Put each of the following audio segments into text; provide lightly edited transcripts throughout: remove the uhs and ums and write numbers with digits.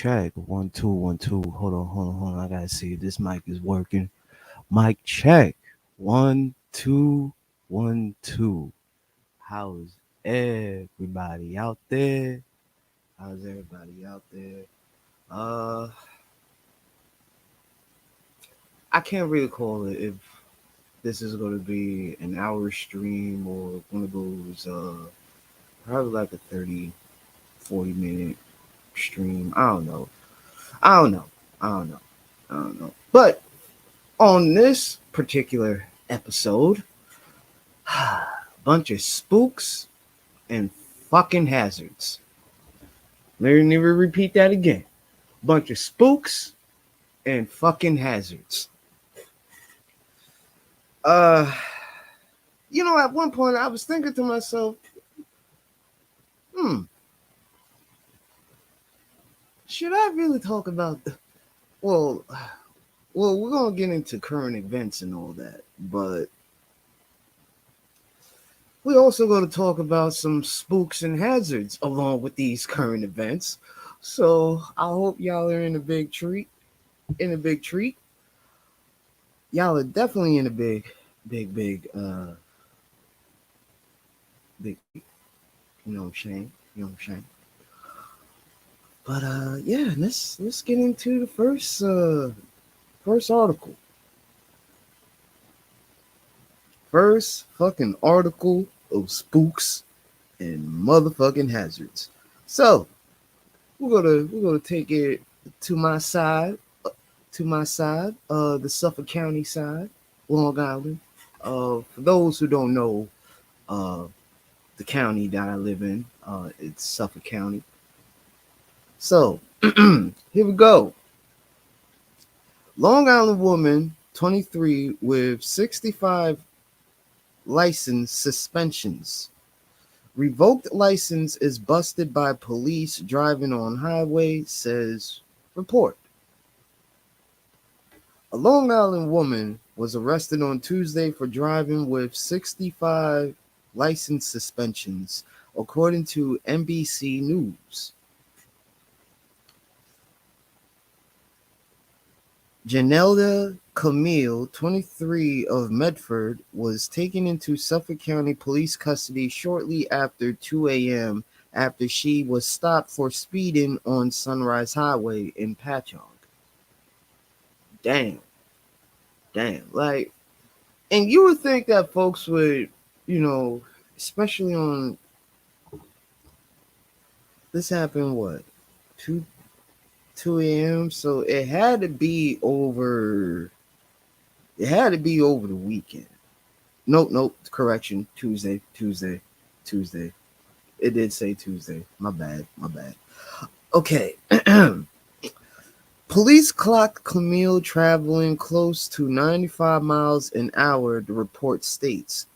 check. 1 2 1 2. Hold on. I gotta see if this mic is working. Mic check. 1 2 1 2. How's everybody out there? How's everybody out there? Uh, I can't really call it if this is gonna be an hour stream or one of those probably like a 30 40 minute stream. I don't know. I don't know. I don't know. I don't know. But on this particular episode, bunch of spooks and fucking hazards. Let me never repeat that again. Bunch of spooks and fucking hazards. Uh, at one point I was thinking to myself, should I really talk about well, we're gonna get into current events and all that, but we also going to talk about some spooks and hazards along with these current events. So I hope y'all are in a big treat. In a big treat. Y'all are definitely in a big. You know what I'm saying? But yeah, let's get into the first article. First fucking article of spooks and motherfucking hazards. So we're gonna take it to my side, the Suffolk County side, Long Island. For those who don't know, the county that I live in, it's Suffolk County. So here we go. Long Island woman, 23, with 65 license suspensions. Revoked license is busted by police driving on highway, says report. A Long Island woman was arrested on Tuesday for driving with 65 license suspensions, according to NBC News. Janelda Camille, 23, of Medford, was taken into Suffolk County police custody shortly after 2 a.m. after she was stopped for speeding on Sunrise Highway in Patchogue. Damn. Like, and you would think that folks would, especially on, this happened, what, 2 a.m. So it had to be over the weekend. Nope, correction. Tuesday. It did say Tuesday. My bad. Okay. Police clocked Camille traveling close to 95 miles an hour, the report states.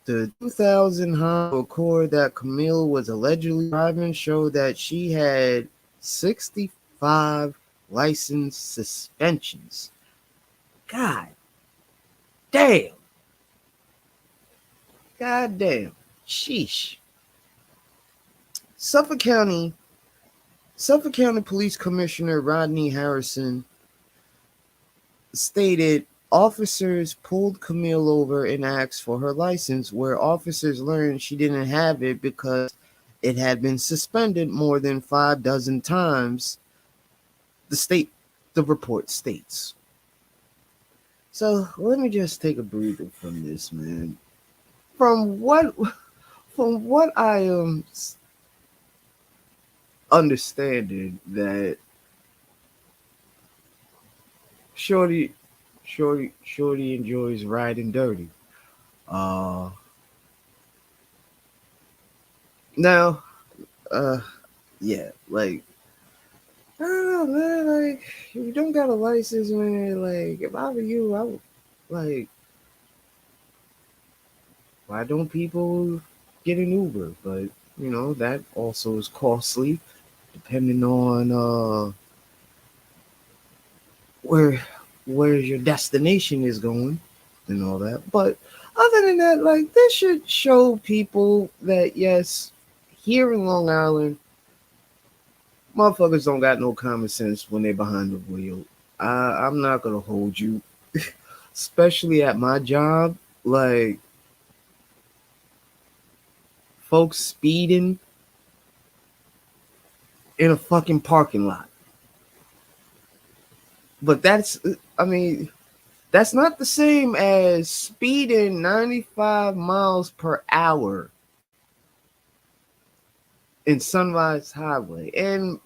The 2000 Honda Accord that Camille was allegedly driving showed that she had 65 license suspensions. God damn. Sheesh. Suffolk County Police Commissioner Rodney Harrison stated officers pulled Camille over and asked for her license, where officers learned she didn't have it because it had been suspended more than 5 dozen times, the report states. So let me just take a breather from this, man. From what I am understanding, that Shorty enjoys riding dirty. Now, yeah, like, I don't know, man. Like, if you don't got a license, man, like, if I were you, I would, like, why don't people get an Uber? But, that also is costly, depending on where your destination is going and all that. But other than that, like, this should show people that, yes, here in Long Island, Motherfuckers don't got no common sense when they behind the wheel. I'm not gonna hold you, especially at my job. Like folks speeding in a fucking parking lot. But I mean, that's not the same as speeding 95 miles per hour in Sunrise Highway. And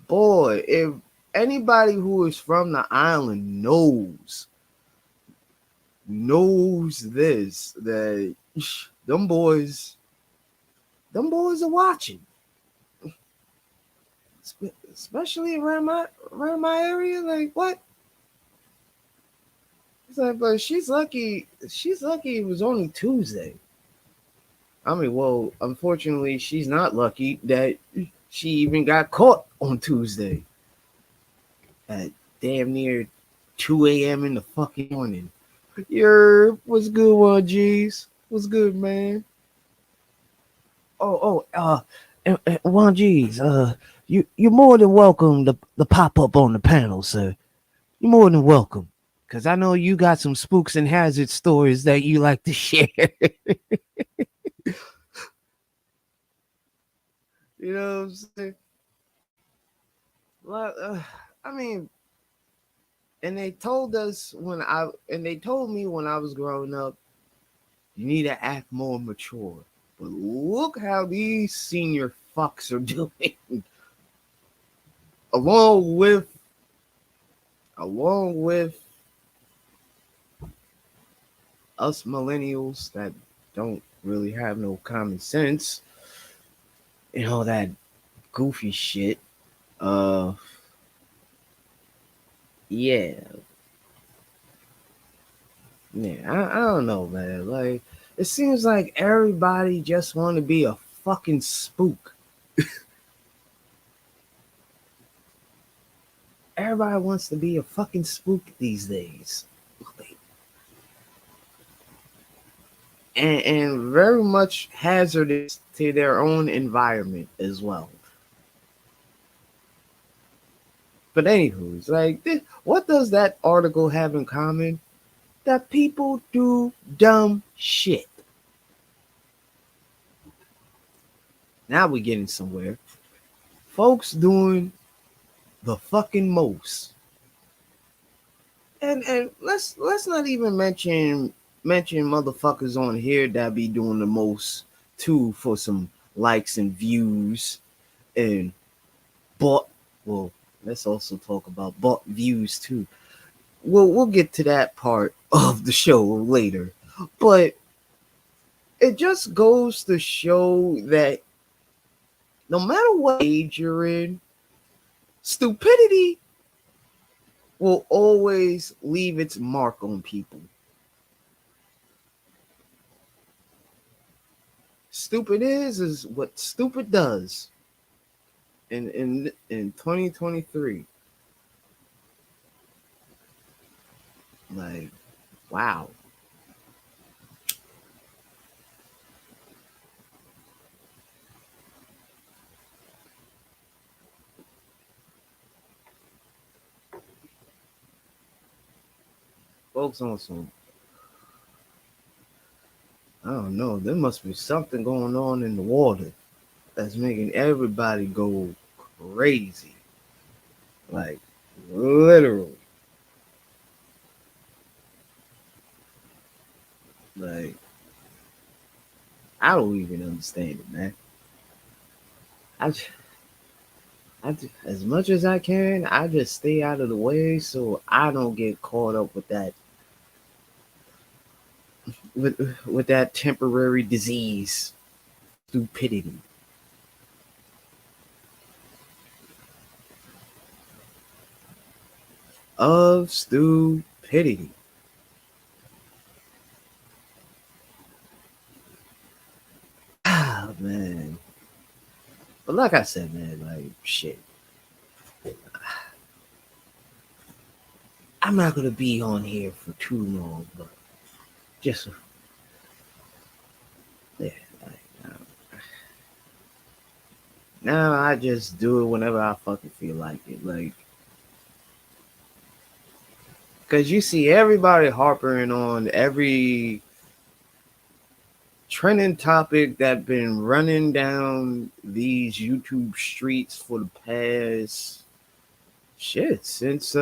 boy, if anybody who is from the island knows this, that them boys are watching, especially around my area. Like what? It's like, but she's lucky. She's lucky it was only Tuesday. I mean, well, unfortunately, she's not lucky that she even got caught on Tuesday at damn near 2 a.m. in the fucking morning. What's good, one G's? What's good, man? One G's. You're more than welcome to pop up on the panel, sir. You're more than welcome. Cause I know you got some spooks and hazard stories that you like to share. You know what I'm saying? Well, I mean, and they told me when I was growing up, you need to act more mature. But look how these senior fucks are doing, along with along with us millennials that don't really have no common sense, that goofy shit. Uh, yeah, yeah. I don't know, man. Like, it seems like everybody just want to be a fucking spook. Everybody wants to be a fucking spook these days. And very much hazardous to their own environment as well. But anywho, it's like, what does that article have in common? That people do dumb shit. Now we're getting somewhere. Folks doing the fucking most. And let's not even mention motherfuckers on here that be doing the most too for some likes and views and bought. Well, let's also talk about bought views too. We'll get to that part of the show later, but it just goes to show that no matter what age you're in, stupidity will always leave its mark on people. Stupid is what stupid does. In 2023, like, wow. Folks on some, I don't know, there must be something going on in the water that's making everybody go crazy. Like, literally. Like, I don't even understand it, man. I, as much as I can, I just stay out of the way so I don't get caught up with that with that temporary disease, stupidity. Of stupidity. Ah, man. But like I said, man, like shit. I'm not gonna be on here for too long, but just yeah, like, Now I just do it whenever I fucking feel like it. Like, cause you see everybody harping on every trending topic that been running down these YouTube streets for the past shit since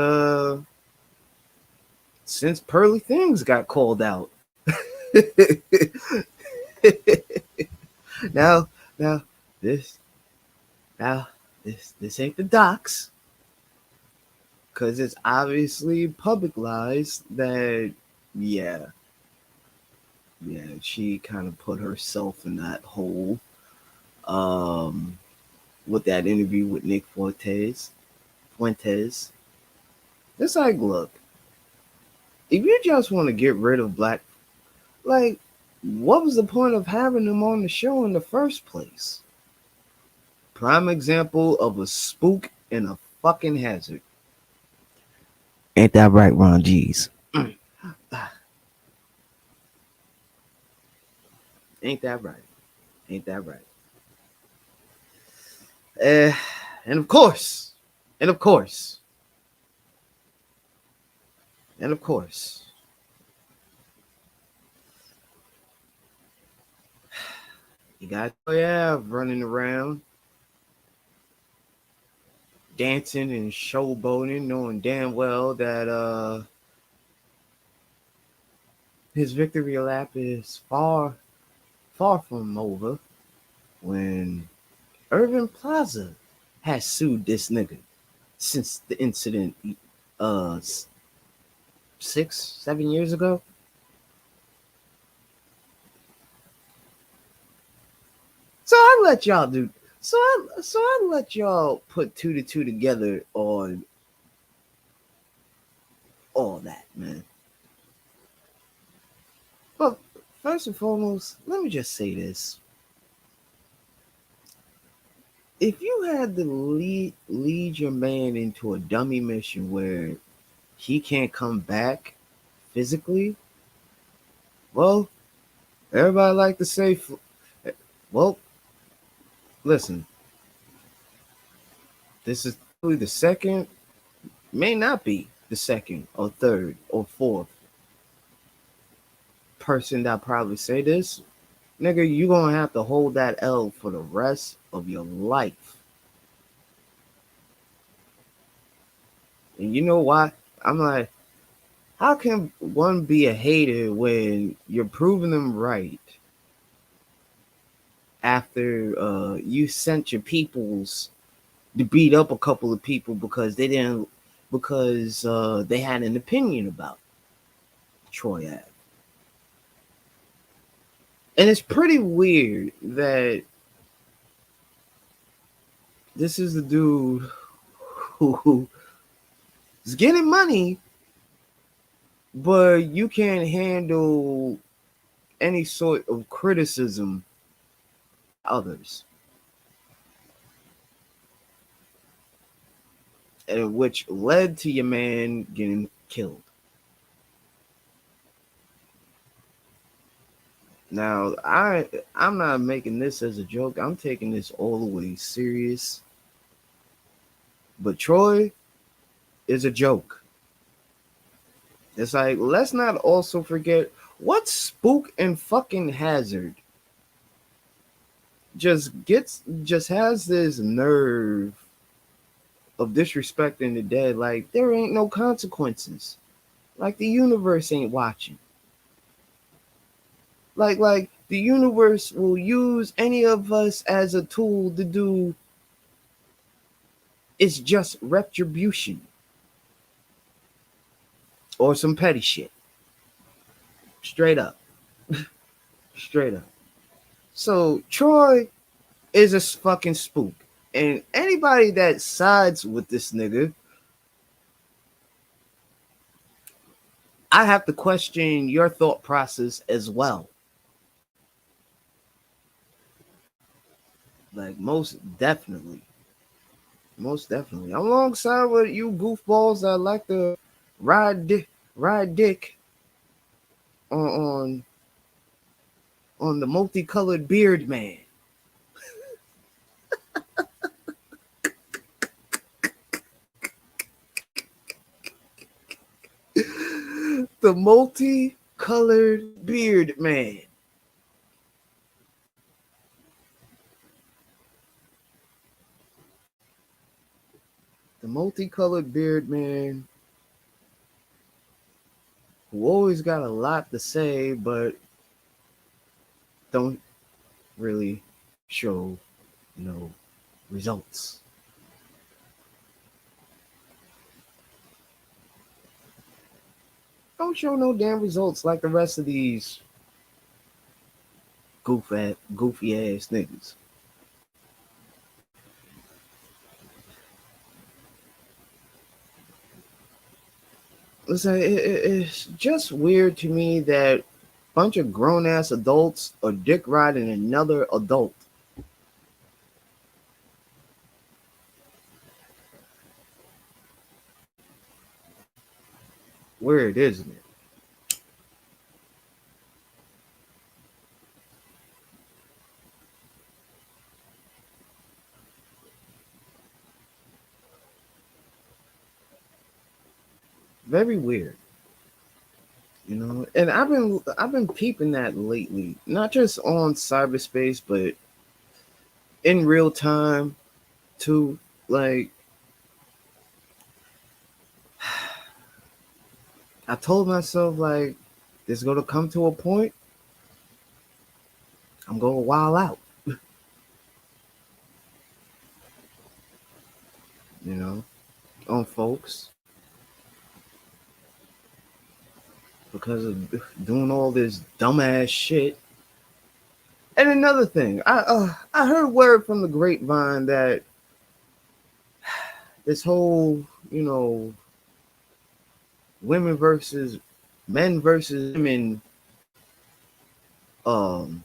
Pearly Things got called out. now now this now this ain't the docs, because it's obviously publicized that yeah she kind of put herself in that hole um with that interview with Nick Fuentes. It's like, look, if you just want to get rid of black, like, what was the point of having them on the show in the first place? Prime example of a spook and a fucking hazard. Ain't that right, Ron G's? Ain't that right? Ain't that right? Uh, and of course, and of course, and of course, you got running around, dancing and showboating, knowing damn well that his victory lap is far from over. When Irving Plaza has sued this nigga since the incident uh 6-7 years ago. So I let y'all do. I let y'all put two to two together on all that, man. But first and foremost, let me just say this: if you had to lead your man into a dummy mission where he can't come back physically, well, everybody like to say, well, listen, this is probably the second, may not be the second or third or fourth person that probably say this. Nigga, you gonna have to hold that L for the rest of your life. And you know why? I'm like, how can one be a hater when you're proving them right after you sent your peoples to beat up a couple of people because they had an opinion about Troy Ave. And it's pretty weird that this is the dude who is getting money, but you can't handle any sort of criticism of others, and which led to your man getting killed. Now, I'm not making this as a joke. I'm taking this all the way serious. But Troy is a joke. It's like, let's not also forget what Spook and fucking Hazard just has this nerve of disrespecting the dead. Like, there ain't no consequences. Like, the universe ain't watching. Like the universe will use any of us as a tool to do. It's just retribution or some petty shit. Straight up. Straight up. So Troy is a fucking spook. And anybody that sides with this nigga, I have to question your thought process as well. Like, most definitely. Most definitely. I'm alongside with you goofballs that like to ride dick on on the multicolored beard man. The multicolored beard man. The multicolored beard man who always got a lot to say, but don't really show no results. Don't show no damn results like the rest of these goofy ass niggas. Listen, it's just weird to me that a bunch of grown ass adults are dick riding another adult. Weird, isn't it? Very weird. And I've been peeping that lately, not just on cyberspace, but in real time too. Like, I told myself, like, there's gonna come to a point I'm gonna wild out, you know, on folks because of doing all this dumbass shit. And another thing, I heard word from the grapevine that this whole, women versus men versus women um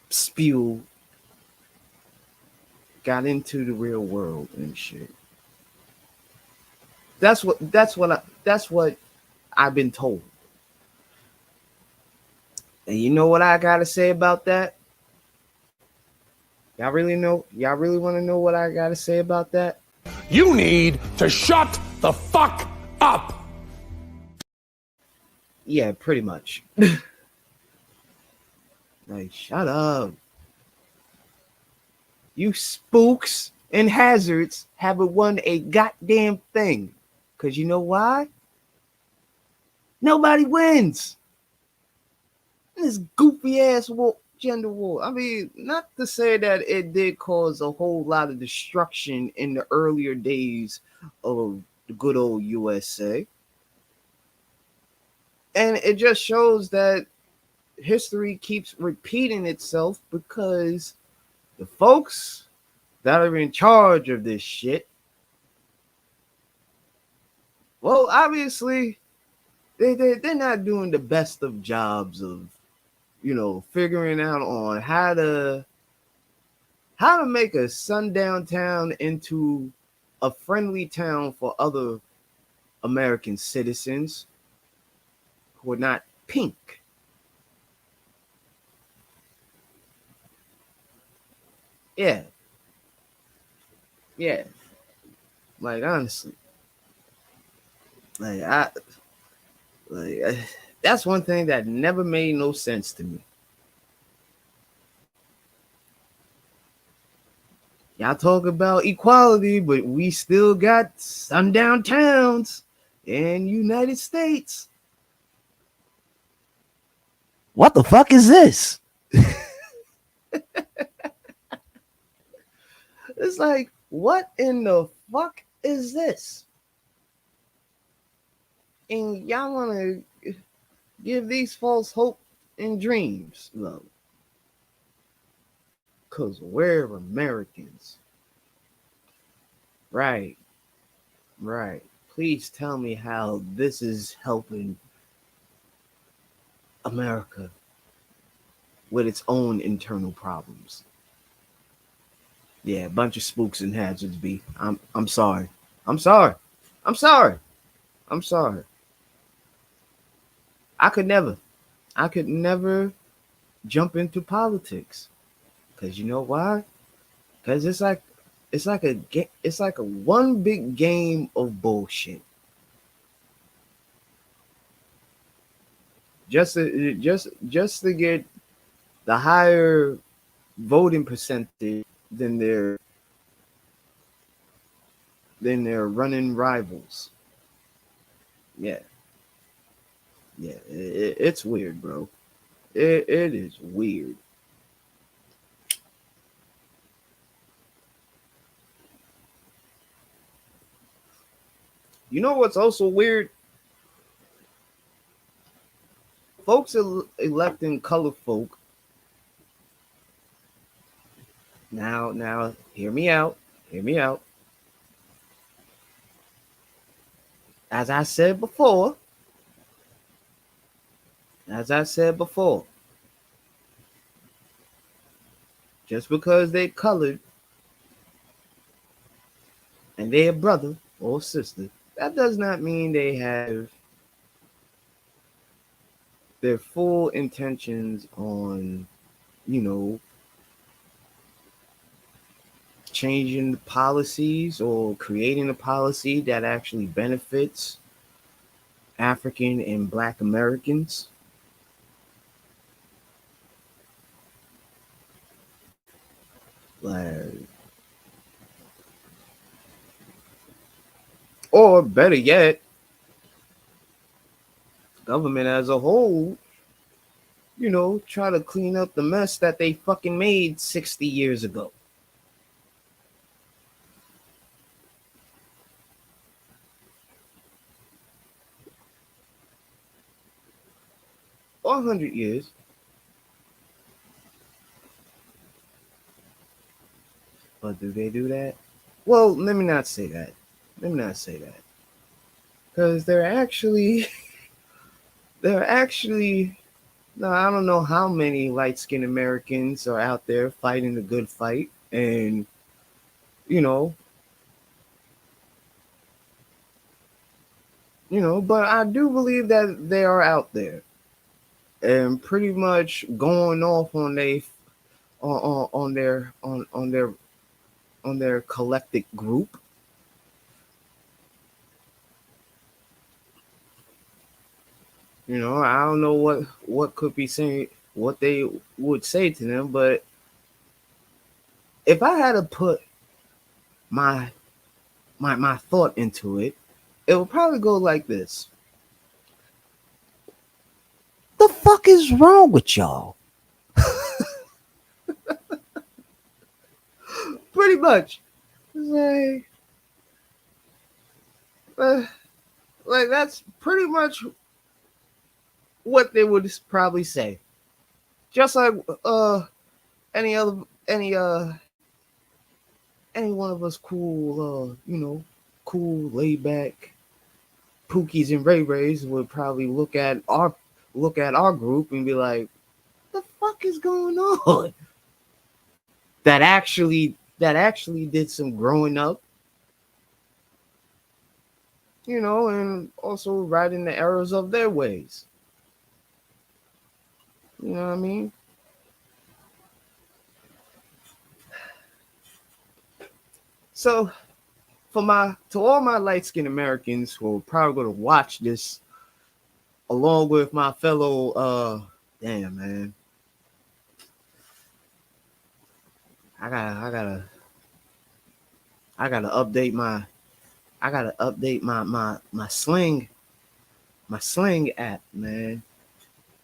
spew got into the real world and shit. That's what I've been told. And you know what I gotta say about that? Y'all really know? Y'all really want to know what I gotta say about that? You need to shut the fuck up. Yeah, pretty much. Like, shut up. You spooks and hazards haven't won a goddamn thing. Because you know why? Nobody wins. This goofy ass gender war. I mean, not to say that it did cause a whole lot of destruction in the earlier days of the good old USA. And it just shows that history keeps repeating itself because the folks that are in charge of this shit, well, obviously, they're not doing the best of jobs of, figuring out on how to make a sundown town into a friendly town for other American citizens who are not pink. Yeah. Yeah. Like, honestly. Like, that's one thing that never made no sense to me. Y'all talk about equality, but we still got sundown towns in United States. What the fuck is this? It's like, what in the fuck is this? And y'all want to give these false hope and dreams, love. Because we're Americans. Right. Right. Please tell me how this is helping America with its own internal problems. Yeah, a bunch of spooks and hazards, B. I'm sorry. I'm sorry. I'm sorry. I'm sorry. I could never jump into politics. Cause you know why? Cause it's like a one big game of bullshit. just to get the higher voting percentage than their running rivals. Yeah, yeah, it's weird, bro. It is weird. You know what's also weird? Folks electing color folk. Now, hear me out. Hear me out. As I said before, as I said before, just because they colored and they're brother or sister, that does not mean they have their full intentions on, you know, changing the policies or creating a policy that actually benefits African and Black Americans. Like, or better yet, government as a whole, try to clean up the mess that they fucking made 60 years ago. Or 100 years. But do they do that? Well, let me not say that. Let me not say that. Because they're actually, no, I don't know how many light skinned Americans are out there fighting the good fight. And, you know, but I do believe that they are out there and pretty much going off on their collective group. I don't know what could be saying, what they would say to them, but if I had to put my my thought into it, it would probably go like this: the fuck is wrong with y'all? Pretty much. It's uh, like that's pretty much what they would probably say. Just like any other any one of us cool cool laid back Pookies and Ray Rays would probably look at our group and be like, the fuck is going on? That actually did some growing up, and also riding the errors of their ways. You know what I mean? So to all my light skinned Americans who are probably gonna watch this along with my fellow damn man. I gotta I gotta I gotta update my slang app, man.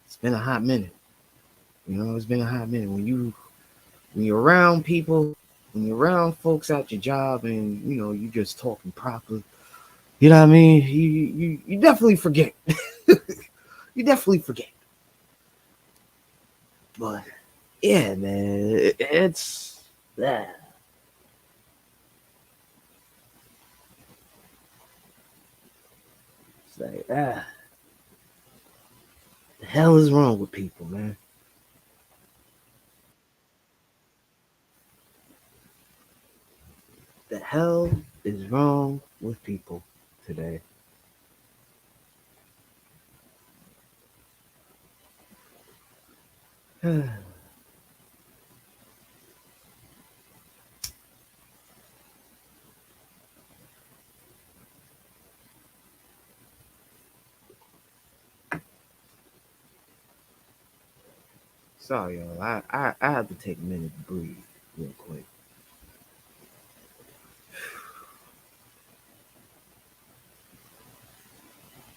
It's been a hot minute. It's been a hot minute. When you're around people, when you're around folks at your job and you just talking properly, you know what I mean? You definitely forget. You definitely forget. But yeah, man, it's that. It's like the hell is wrong with people, man? The hell is wrong with people today? Sorry, y'all. I have to take a minute to breathe real quick.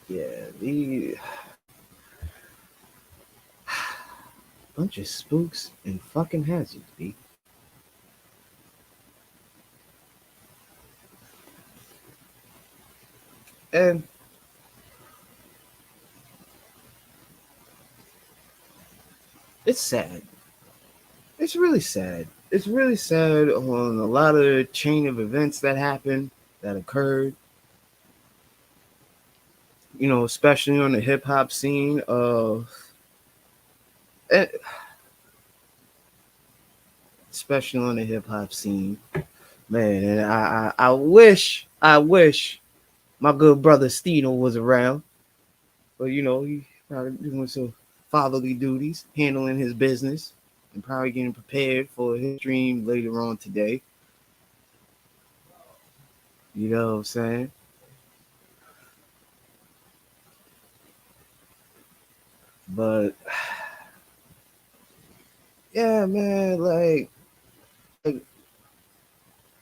Yeah, the bunch of spooks and fucking hazards, B. And it's sad. It's really sad. It's really sad on a lot of the chain of events that happened, that occurred. Especially on the hip hop scene. Eh, especially on the hip hop scene, man. And I wish my good brother Stino was around, but he probably doing some fatherly duties, handling his business, and probably getting prepared for his stream later on today. You know what I'm saying? But yeah, man, like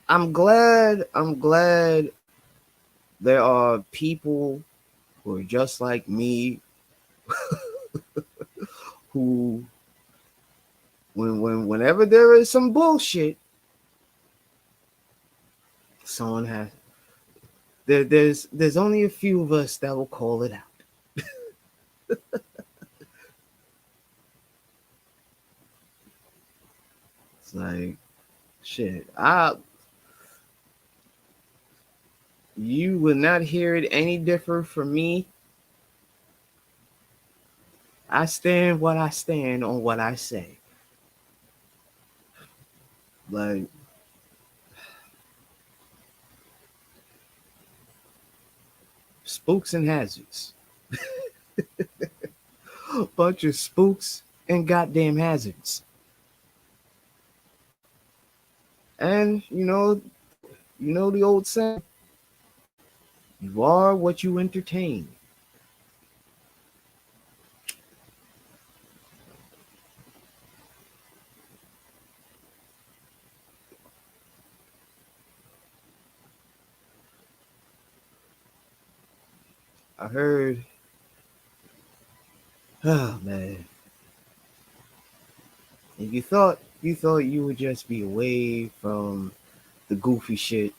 I'm glad there are people who are just like me who whenever there is some bullshit, someone has there's only a few of us that will call it out. It's like shit. You will not hear it any different from me. I stand what I stand on what I say. Like spooks and hazards. Bunch of spooks and goddamn hazards. And you know the old saying, you are what you entertain. I heard, oh man, and you thought you would just be away from the goofy shit,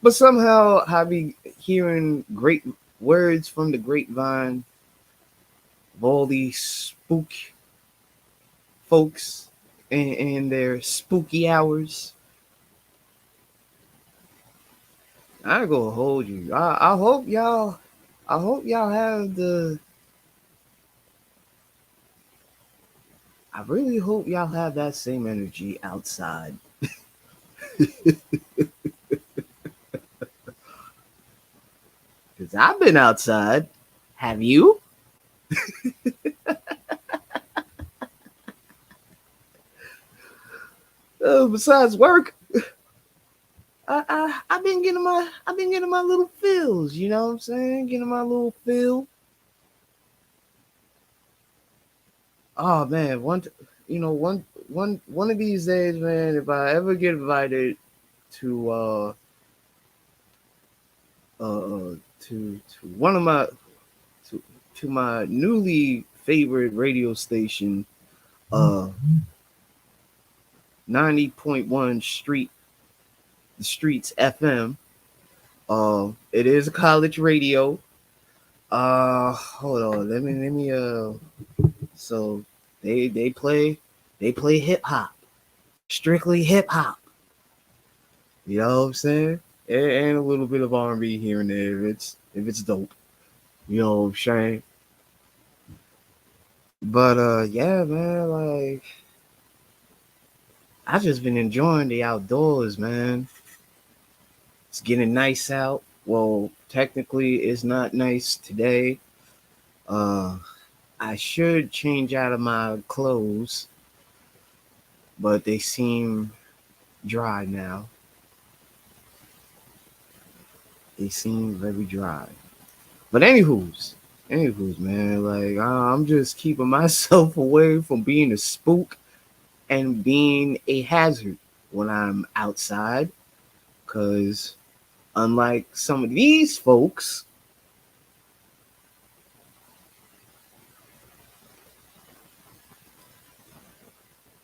but somehow I be hearing great words from the grapevine of all these spook folks and their spooky hours. I ain't gonna hold you. I hope y'all have the. I really hope y'all have that same energy outside. Cause I've been outside. Have you? Besides work, I've been getting my little fills. You know what I'm saying? Getting my little fill. Oh man, one of these days, man. If I ever get invited to to one of my to my newly favorite radio station, uh 90.1 the streets FM. It is a college radio. Hold on, let me so they play hip hop, strictly hip hop. You know what I'm saying? And a little bit of R&B here and there if it's dope. You know what I'm saying? But yeah, man, like I just been enjoying the outdoors, man. It's getting nice out. Well, technically it's not nice today. Uh I should change out of my clothes, but they seem dry now. They seem very dry. But anywho's, Anywho's, man, like I'm just keeping myself away from being a spook and being a hazard when I'm outside, because unlike some of these folks,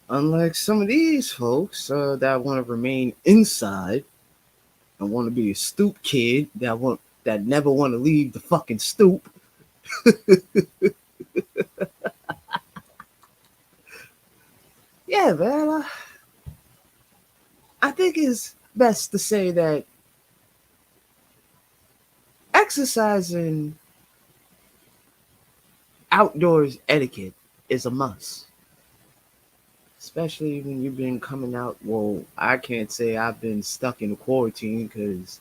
that want to remain inside and want to be a stoop kid that never want to leave the fucking stoop. Yeah, man. I think it's best to say that exercising outdoors etiquette is a must, especially when you've been coming out. Well, I can't say I've been stuck in quarantine because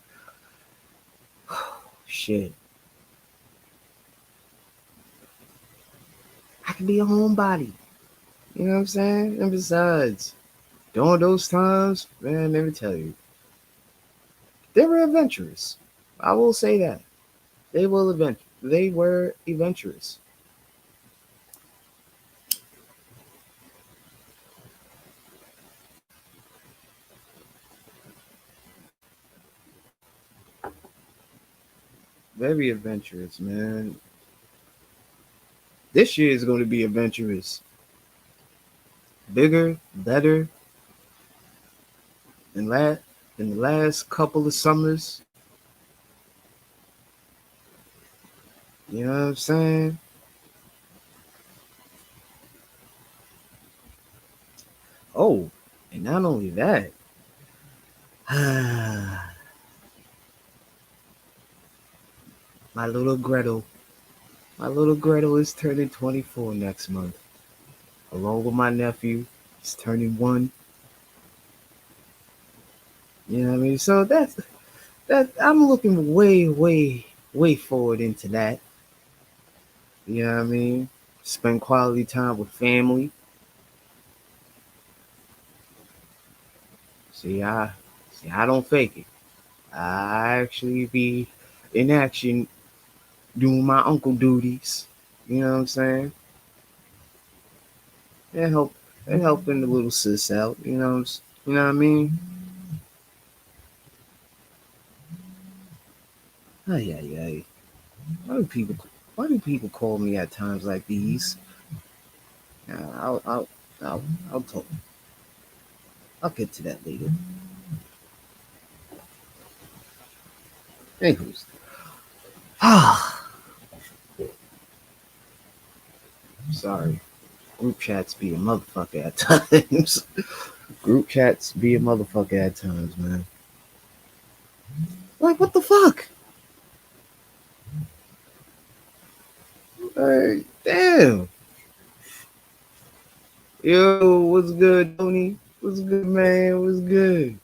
shit, I can be a homebody. You know what I'm saying? And besides, during those times, man, let me tell you, they were adventurous. I will say that they were adventurous. Very adventurous, man. This year is going to be adventurous, bigger, better than the last couple of summers. You know what I'm saying? Oh, and not only that, my little Gretel, my little Gretel is turning 24 next month, along with my nephew. He's turning 1. You know what I mean? So that I'm looking way, way, way forward into that. You know what I mean? Spend quality time with family. See, I don't fake it. I actually be in action doing my uncle duties. You know what I'm saying? And helping the little sis out. You know what I mean? Ay ay ay. Why do people why do people call me at times like these? I'll I'll I'll talk. I'll get to that later. Anyways, ah, sorry. Group chats be a motherfucker at times. Group chats be a motherfucker at times, man. Like what the fuck? Like, damn. Yo, what's good, Tony? What's good, man? What's good?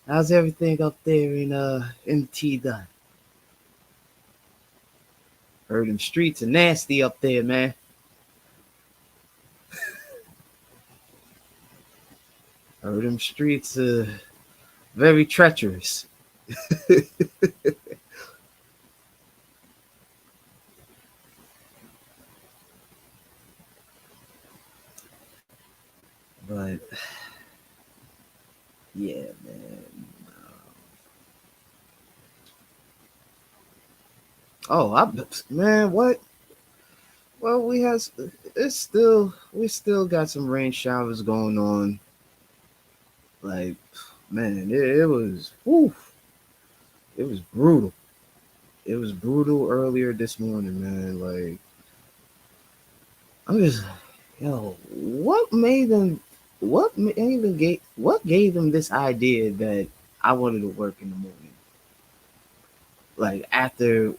How's everything up there in T dot? Heard them streets are nasty up there, man. Heard them streets are very treacherous. But yeah, man. Oh, man, what? Well, we still got some rain showers going on. Like, man, it was, whew, it was brutal. It was brutal earlier this morning, man. Like, I'm just, yo, what gave them this idea that I wanted to work in the morning? Like after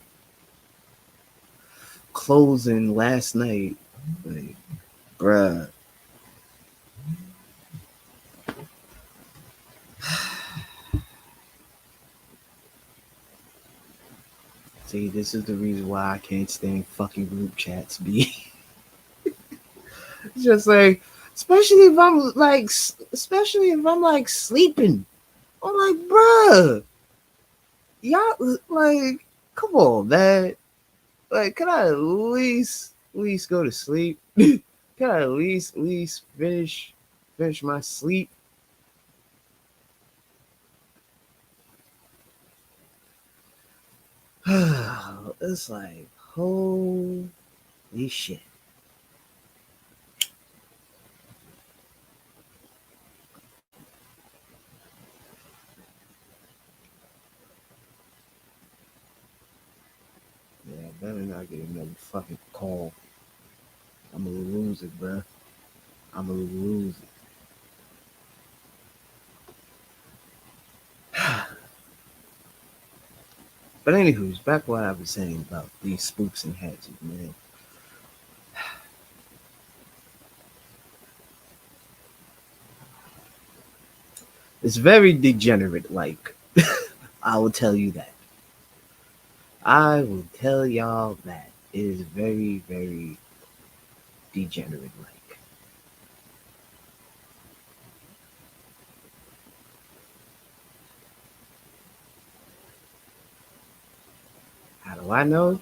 closing last night, like, bruh. See, this is the reason why I can't stand fucking group chats, B. It's just like, especially if I'm like sleeping. I'm like, bruh, y'all, like, come on, man. Like, can I at least go to sleep? Can I at least finish my sleep? It's like, holy shit. Yeah, I better not get another fucking call. I'm gonna lose it, bruh. I'm gonna lose it. But anywho's, back what I was saying about these spooks and hatches, man. It's very degenerate, like. I will tell you that. I will tell y'all that. It is very, very degenerate, like. How do I know?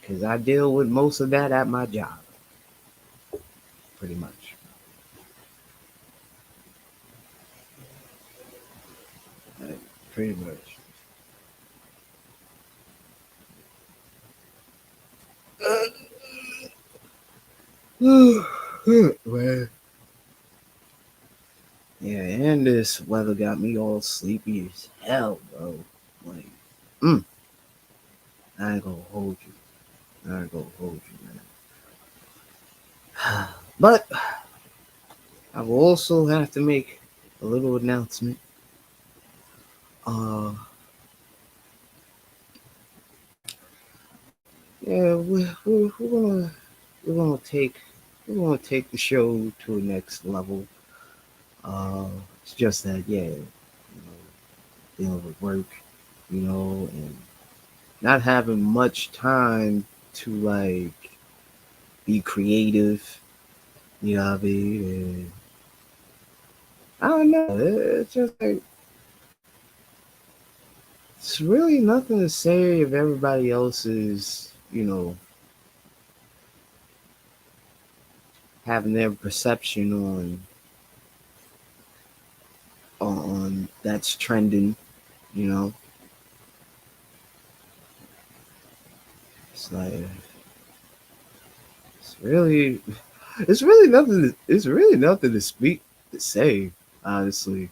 Because I deal with most of that at my job, pretty much. Like, pretty much. Well, yeah, and this weather got me all sleepy as hell, bro. Like, mm, I ain't gonna hold you. I ain't gonna hold you, man. But I will also have to make a little announcement. Uh, yeah, we're gonna take we're gonna take the show to a next level. It's just that, yeah, dealing with work, and not having much time to like be creative. You know what I mean? And I don't know. It's just like it's really nothing to say if everybody else is, having their perception on that's trending. You know, it's like it's really it's really nothing to say, honestly.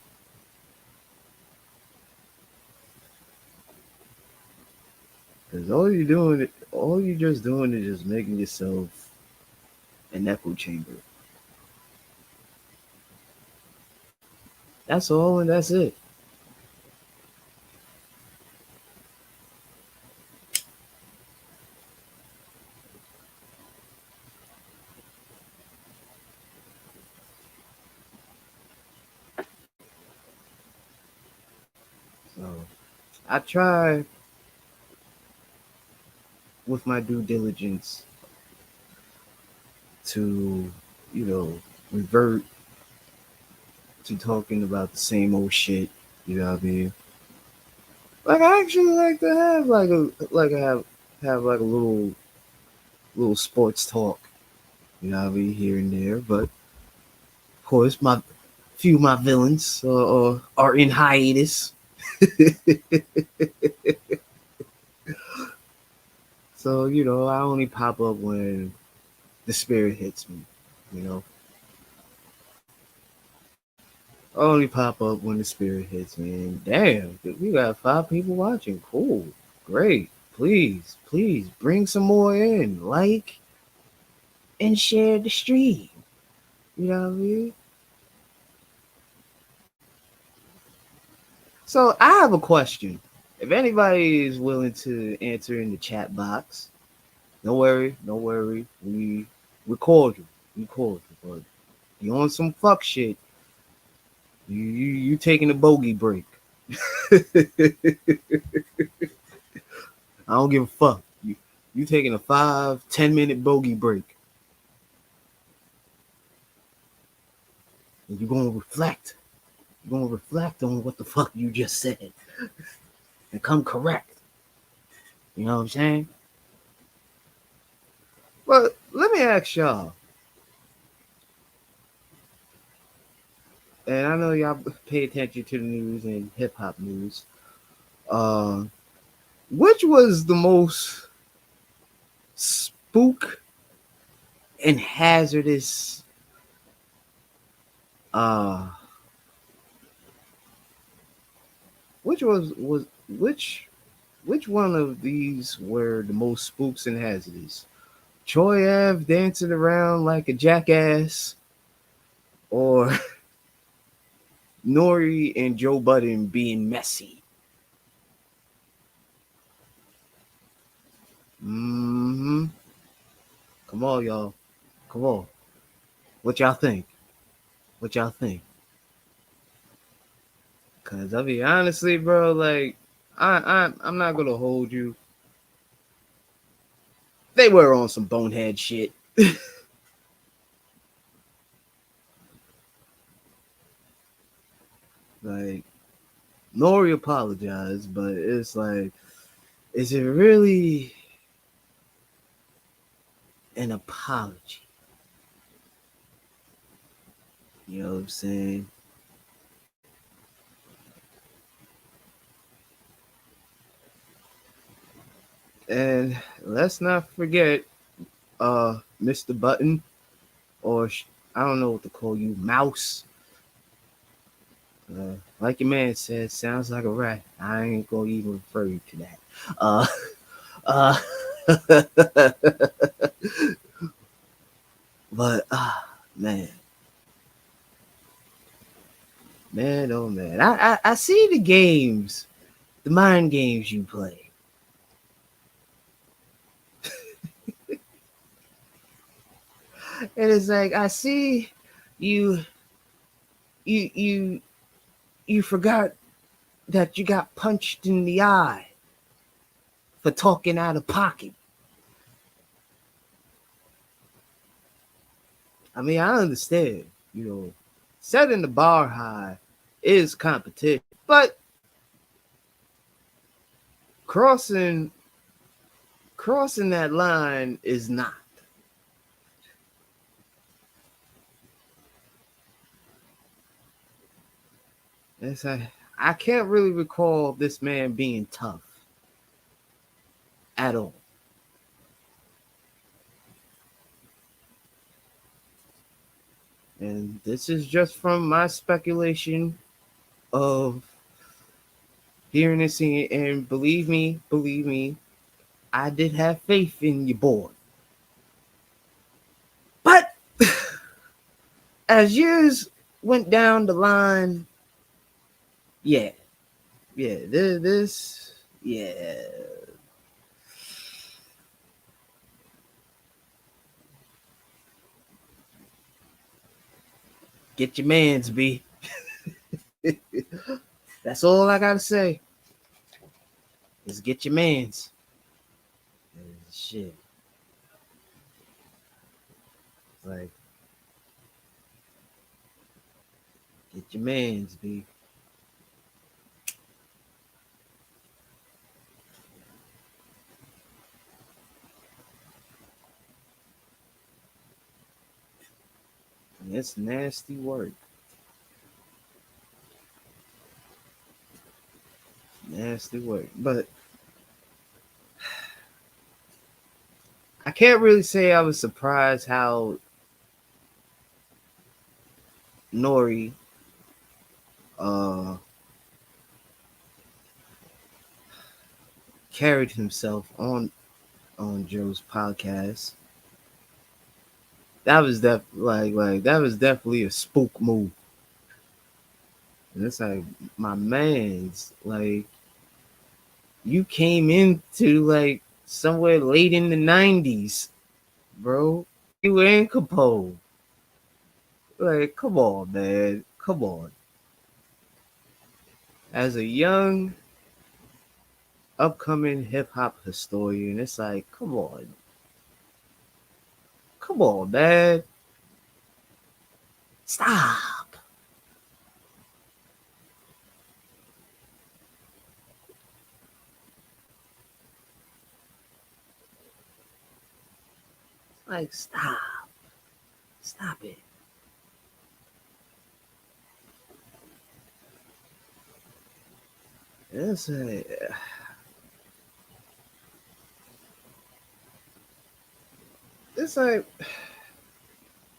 Because all you're just doing is just making yourself an echo chamber. That's all, and that's it. So I try with my due diligence to, you know, revert to talking about the same old shit. You know what I mean? Like I actually like to have have like a little sports talk. You know what I mean, here and there. But of course, my few of my villains are in hiatus. So, I only pop up when the spirit hits me, you know. I only pop up when the spirit hits me. And damn, we got 5 people watching. Cool. Great. Please bring some more in. Like and share the stream. You know what I mean? So I have a question. If anybody is willing to answer in the chat box, don't worry, don't worry. We record you. We record you. But you on some fuck shit. You taking a bogey break. I don't give a fuck. You taking a 5-10 minute bogey break. And you're gonna reflect. You're gonna reflect on what the fuck you just said. And come correct. You know what I'm saying? But let me ask y'all, and I know y'all pay attention to the news and hip hop news. Uh, which was the most spook and hazardous uh which which one of these were the most spooks and hazardous? Troy Ave dancing around like a jackass, or Nori and Joe Budden being messy? Mm-hmm. Come on, y'all. Come on. What y'all think? What y'all think? Cause I mean, honestly, bro, like I'm not gonna hold you. They were on some bonehead shit. Like Nori apologized, but it's like, is it really an apology? You know what I'm saying? And let's not forget, Mr. Button, or I don't know what to call you, Mouse. Like your man said, sounds like a rat. I ain't gonna even refer you to that. Uh, uh, but man, man, oh man, I see the games, the mind games you play, and it's like I see you, you, you, you forgot that you got punched in the eye for talking out of pocket. I mean, I understand, you know, setting the bar high is competition, but crossing crossing that line is not. It's I can't really recall this man being tough at all. And this is just from my speculation of hearing and seeing it. And believe me, I did have faith in your boy. But as years went down the line, yeah, yeah, yeah. Get your mans, B. That's all I gotta say. Is get your mans. Shit. Like, get your mans, B. It's nasty work. Nasty work. But I can't really say I was surprised how Nori uh carried himself on Joe's podcast. That was like that was definitely a spook move. And it's like, my man's like, you came into like somewhere late in the 90s, bro. You were in Capone. Like, come on, man. Come on. As a young upcoming hip hop historian, it's like, come on. Come on, man. Stop. Like, stop it. It's like, it's like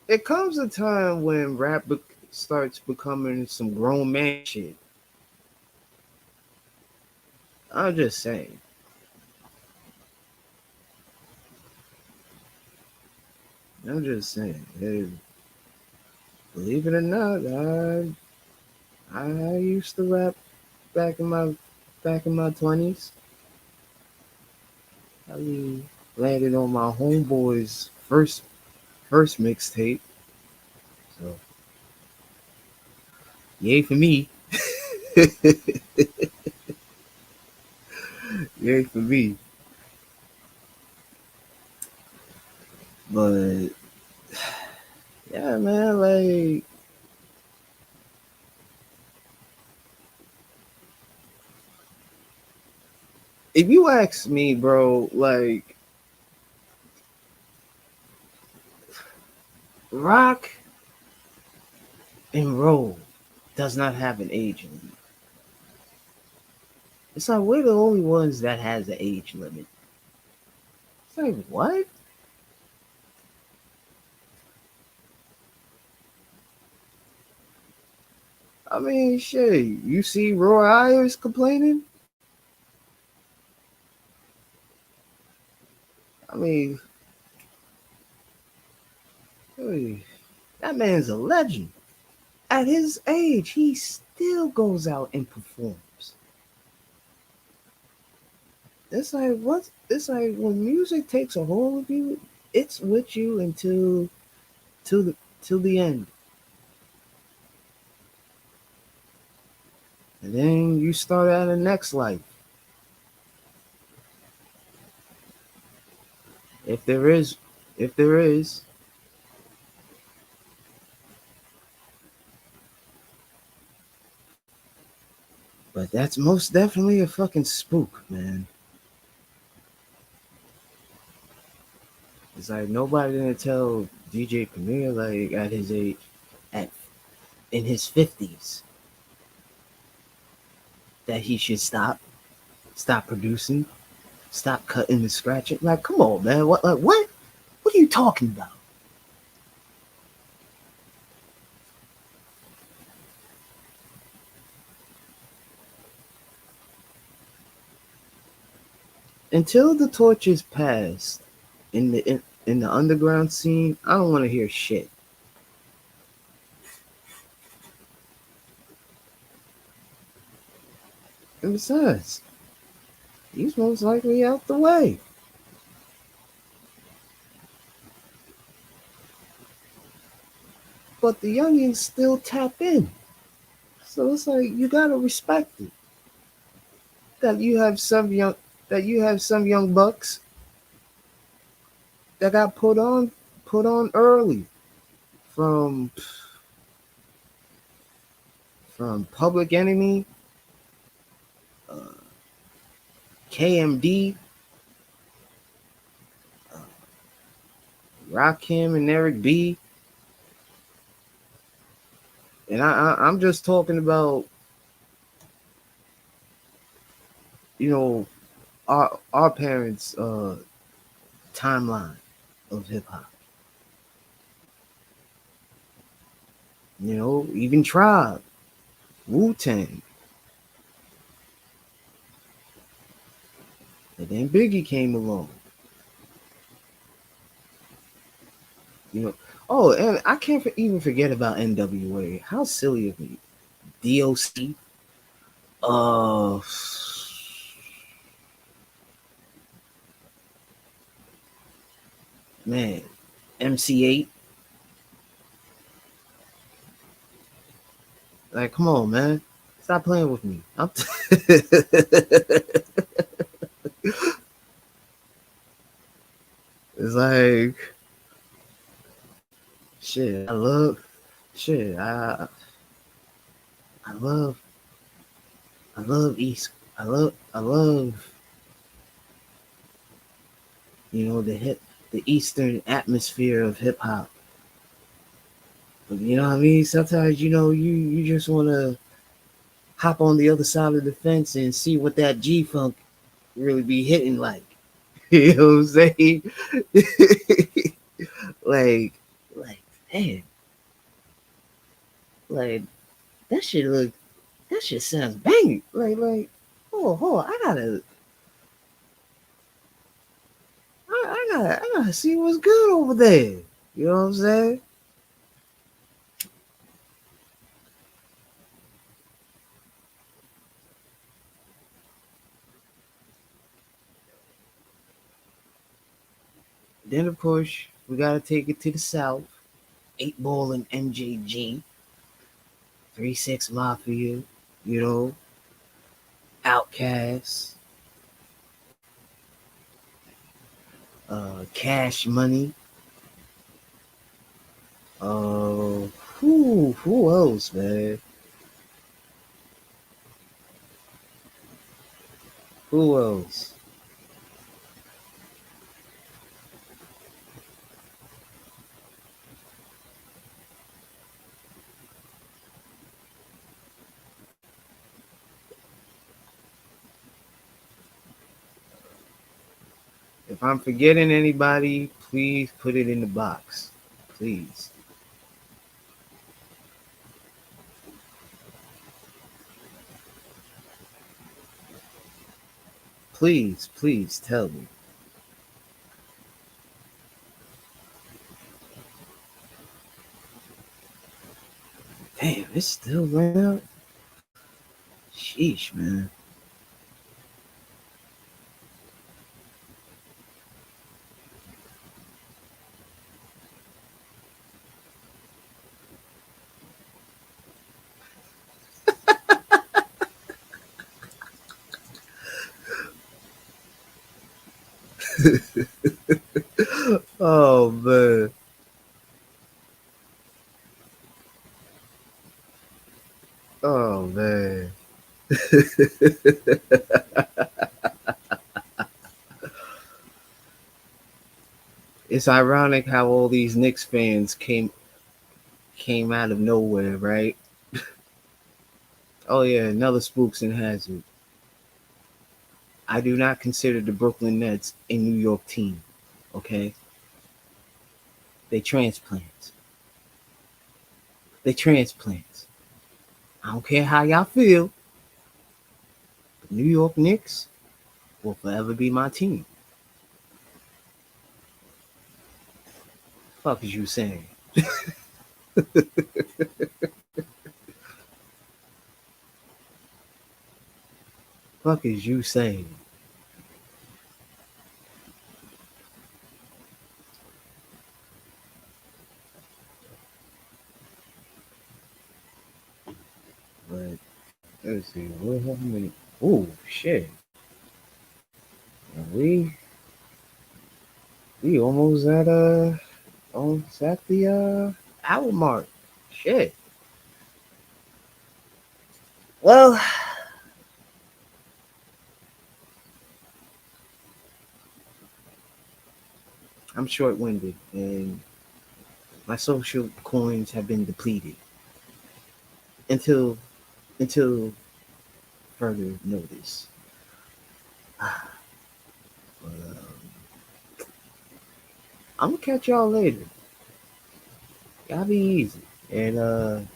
it comes a time when starts becoming some grown man shit. I'm just saying. I'm just saying. Hey, believe it or not, I used to rap back in my back in my 20s. I mean, landed on my homeboy's first mixtape. So yay for me. Yay for me. But yeah, man, like if you ask me, bro, like rock and roll does not have an age limit. It's like we're the only ones that has an age limit. It's like what? I mean, shit. You see Roy Ayers complaining? I mean, hey, that man's a legend. At his age, he still goes out and performs. It's like what? It's like when music takes a hold of you, it's with you until till the till the end, and then you start out the next life, if there is, if there is. But that's most definitely a fucking spook, man. It's like nobody gonna tell DJ Premier like at his age, at in his 50s, that he should stop producing, stop cutting and scratching. Like, come on, man. What? Like, what? What are you talking about? Until the torch is passed in the underground scene, I don't want to hear shit. And besides, he's most likely out the way. But the youngins still tap in. So it's like you gotta respect it. That you have some young bucks that got put on early from Public Enemy, uh, KMD, uh, Rakim and Eric B. And I'm just talking about, you know, our parents' timeline of hip hop. You know, even Tribe, Wu Tang, and then Biggie came along. You know, oh, and I can't even forget about NWA. How silly of me. DOC, uh, man, MC8. Like, come on, man. Stop playing with me. It's like shit. Shit. I love I love East. I love the hip. the Eastern atmosphere of hip hop. But you know what I mean? Sometimes you just want to hop on the other side of the fence and see what that G funk really be hitting like. You know what I'm saying? like, like, man, like that shit look, that shit sounds banging. Hold on, I gotta see what's good over there. You know what I'm saying? Then of course we gotta take it to the south. 8 Ball and MJG, 3 6 Mafia, you know, Outcast, Cash Money. Uh, who else, man? Who else? If I'm forgetting anybody, please put it in the box. Please. Please tell me. Damn, it's still right out. Sheesh, man. Oh man. Oh man. It's ironic how all these Knicks fans came out of nowhere, right? Oh yeah, another Spooks and Hazard. I do not consider the Brooklyn Nets a New York team. Okay, they transplants. They transplants. I don't care how y'all feel. But New York Knicks will forever be my team. Fuck is you saying? Fuck is you saying? But let's see. What how many? Oh shit! We we almost at the hour mark. Shit. Well, I'm short winded and my social coins have been depleted until until further notice. But, I'm gonna catch y'all later. Y'all be easy and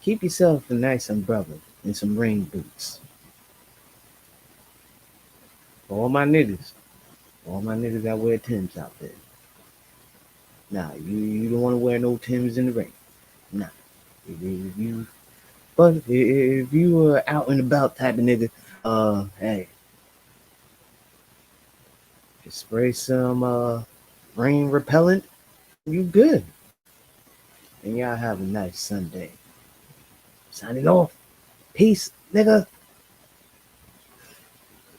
keep yourself a nice umbrella and some rain boots. For all my niggas that wear Tims out there. Nah, you don't want to wear no Tims in the rain. Nah, if you but if you were out and about type of nigga, hey, just spray some rain repellent. You good. And y'all have a nice Sunday. Signing off. Peace, nigga.